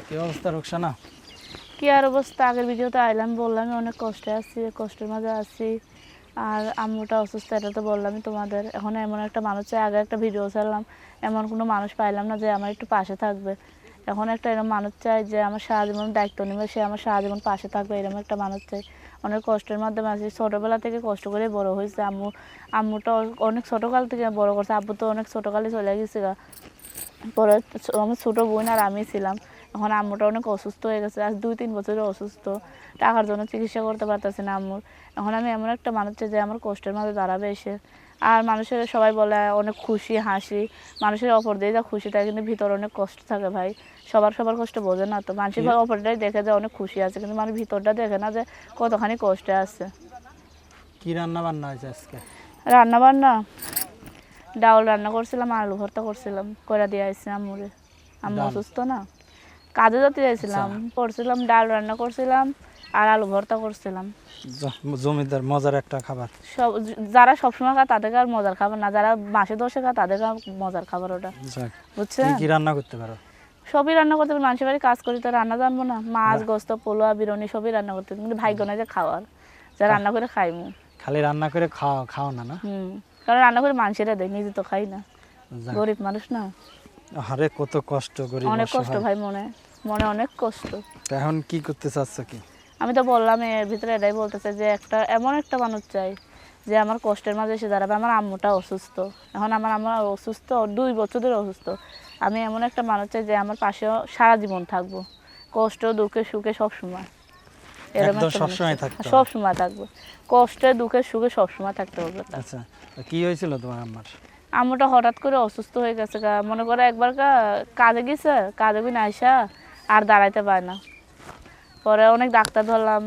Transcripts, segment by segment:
কি অবস্থা রোকসানা? কি আর অবস্থা, আগের ভিডিওতে আইলাম, বললাম অনেক কষ্টে আছি, কষ্টের মাঝে আছি। আর আম্মুটা অসুস্থ, এটা তো বললামই তোমাদের। এখন এমন একটা মানুষ চাই, আগে একটা ভিডিও ছাড়লাম, এমন কোনো মানুষ পাইলাম না যে আমার একটু পাশে থাকবে। এখন একটা এরকম মানুষ চাই যে আমার সারা জীবন দায়িত্ব নেবে, সে আমার সারা জীবন পাশে থাকবে, এরকম একটা মানুষ চাই। অনেক কষ্টের মাধ্যমে আছি, ছোটোবেলা থেকে কষ্ট করে বড় হয়েছে। আম্মুটা অনেক ছোটোকাল থেকে বড় করছে, আব্বু তো অনেক ছোটোকালে চলে গেছে। পরে আমার ছোটো বোন আর আমি ছিলাম। এখন আম্মুটা অনেক অসুস্থ হয়ে গেছে, আজ 2-3 বছরে অসুস্থ। টাকার জন্য চিকিৎসা করতে পারতেছি না আম্মুর। এখন আমি এমন একটা মানুষ চাই যে আমার কষ্টের মাঝে দাঁড়াবে এসে। আর মানুষের সবাই বলে অনেক খুশি হাসি, মানুষের অপর দিয়ে যা খুশি থাকে, কিন্তু ভিতরে অনেক কষ্ট থাকে ভাই। সবার কষ্ট বোঝে না তো, মানুষের অপরটাই দেখে যে অনেক খুশি আছে, কিন্তু মানুষ ভিতরটা দেখে না যে কতখানি কষ্টে আছে। কি রান্না বান্না হয়েছে আজকে? রান্না বান্না ডাউল রান্না করছিলাম, আলু ভর্তা করছিলাম, করে দিয়ে আসছি আম্মুরে। আম্মু অসুস্থ না, কাজে যেতে যাইছিলাম, করছিলাম ডাল রান্না করছিলাম আর আলু ভর্তা করছিলাম। জমিদার মজার একটা খাবার। সব যারা সবসময় খায় তাদেরকে আর মজার খাবার না, যারা মাসে 10 খায় তাদেরকে মজার খাবার ওটা, বুঝছেন? কি রান্না করতে পারো? সবই রান্না করতে পারি, মানুষের বাড়ি কাজ করি তো রান্না জানবো না? মাছ গোস্ত পোলা বিরিয়ানি সবই রান্না করতে, কিন্তু ভাগ্য নাই যে খাওয়ার, যা রান্না করে খাইমু। খালি রান্না করে খাও না? না, কারণ রান্না করে মানুষেরা দেয়, নিজে তো খাই না, গরিব মানুষ না। আরে কত কষ্ট করি, অনেক কষ্ট ভাই, মনে অনেক কষ্ট। এখন কি করতে চাচ্ছ কি? আমি তো বললাম এর ভিতরে এটাই বলতে চাই যে এমন একটা মানুষ চাই যে আমার কষ্টের মাঝে এসে দাঁড়াবে। আমার আম্মুটা অসুস্থ, এখন আমার আম্মা অসুস্থ, 2 বছর ধরে অসুস্থ। আমি এমন একটা মানুষ চাই যে আমার পাশেও সারা জীবন থাকবো, কষ্ট দুঃখে সুখে সবসময়। এরকম একটা সবসময় থাকবো, কষ্টে দুঃখে সুখে সবসময় থাকতে হবে। আচ্ছা, কি হয়েছিল তোমার আম্মার? আম্মুটা হঠাৎ করে অসুস্থ হয়ে গেছে, মনে করে একবার কাজে গেছে, কাজে না আইসা আর দাঁড়াইতে পারে না। পরে অনেক ডাক্তার ধরলাম,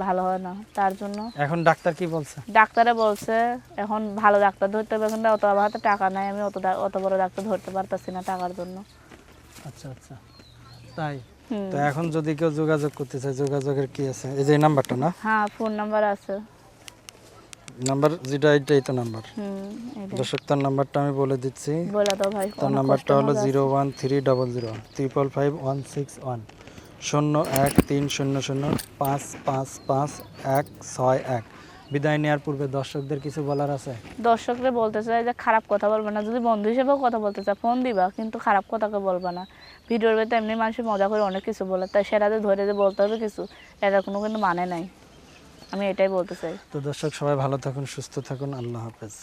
ভালো হয় না, তার জন্য। এখন ডাক্তার কি বলছে? ডাক্তারে বলছে এখন ভালো ডাক্তার ধরতে হবে, কিন্তু অত আমার হাতে টাকা নাই, আমি অত বড় ডাক্তার ধরতে পারতাছি না টাকার জন্য। আচ্ছা আচ্ছা, তাই তো এখন যদি কেউ যোগাযোগ করতে চায়, যোগাযোগের কি আছে? এই যে নাম্বারটা না? হ্যাঁ, ফোন নাম্বার আছে। নাম্বার যেটা, এটাই তো নাম্বার। দর্শক, তার নাম্বারটা আমি বলে দিচ্ছি। বলে দাও ভাই। তার নাম্বারটা হলো 01300055161 01300555161। বিদায় নেওয়ার পূর্বে দর্শকদের কিছু বলার আছে? দর্শকদের বলতে চাই যে খারাপ কথা বলবে না, যদি বন্ধু হিসেবেও কথা বলতে চায় ফোন দিবা, কিন্তু খারাপ কথাকে বলবে না। ভিডিওর ভেতরে এমনি মানুষের মজা করে অনেক কিছু বলে, তাই সেটাতে ধরে যে বলতে হবে কিছু, এটা কোনো কিন্তু মানে নাই। আমি এটাই বলতে চাই। তো দর্শক, সবাই ভালো থাকুন, সুস্থ থাকুন, আল্লাহ হাফেজ।